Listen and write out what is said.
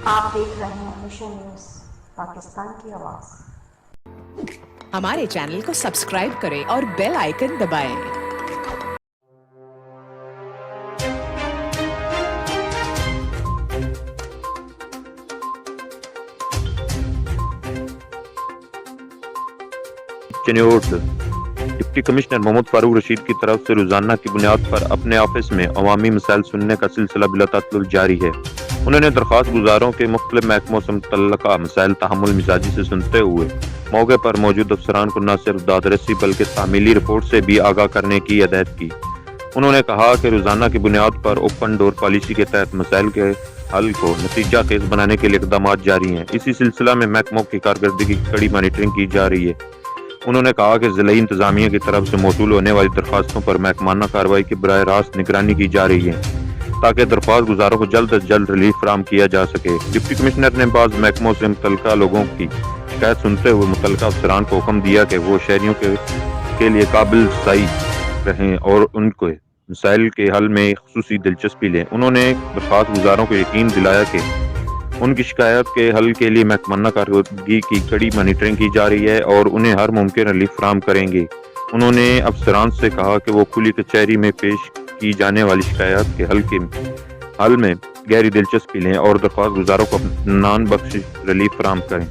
آپ دیکھ رہے ہیں مشن نیوز پاکستان کی آواز۔ ہمارے چینل کو سبسکرائب کریں اور بیل آئیکن دبائیں۔ چنیوٹ ڈپٹی کمشنر محمد فاروق رشید کی طرف سے روزانہ کی بنیاد پر اپنے آفس میں عوامی مسائل سننے کا سلسلہ بلا تعطل جاری ہے۔ انہوں نے درخواست گزاروں کے مختلف محکموں سے متعلقہ مسائل تحمل مزاجی سے سنتے ہوئے موقع پر موجود افسران کو نہ صرف داد رسی بلکہ تعمیلی رپورٹ سے بھی آگاہ کرنے کی ہدایت کی۔ انہوں نے کہا کہ روزانہ کی بنیاد پر اوپن ڈور پالیسی کے تحت مسائل کے حل کو نتیجہ خیز بنانے کے لیے اقدامات جاری ہیں۔ اسی سلسلہ میں محکموں کی کارکردگی کی کڑی مانیٹرنگ کی جا رہی ہے۔ انہوں نے کہا کہ ضلعی انتظامیہ کی طرف سے موصول ہونے والی درخواستوں پر محکمانہ کارروائی کی براہ راست نگرانی کی جا رہی ہے تاکہ درخواست گزاروں کو جلد از جلد ریلیف فراہم کیا جا سکے۔ ڈپٹی کمشنر نے بعض محکموں سے متعلقہ لوگوں کی شکایت سنتے ہوئے متعلقہ افسران کو حکم دیا کہ وہ شہریوں کے لیے قابل رسائی رہیں اور ان کو مسائل کے حل میں خصوصی دلچسپی لیں۔ انہوں نے درخواست گزاروں کو یقین دلایا کہ ان کی شکایت کے حل کے لیے محکمانہ کارکردگی کی کڑی مانیٹرنگ کی جا رہی ہے اور انہیں ہر ممکن ریلیف فراہم کریں گے۔ انہوں نے افسران سے کہا کہ وہ کھلی کچہری میں پیش کی جانے والی شکایات کے حل میں گہری دلچسپی لیں اور درخواست گزاروں کو اطمینان بخش ریلیف فراہم کریں۔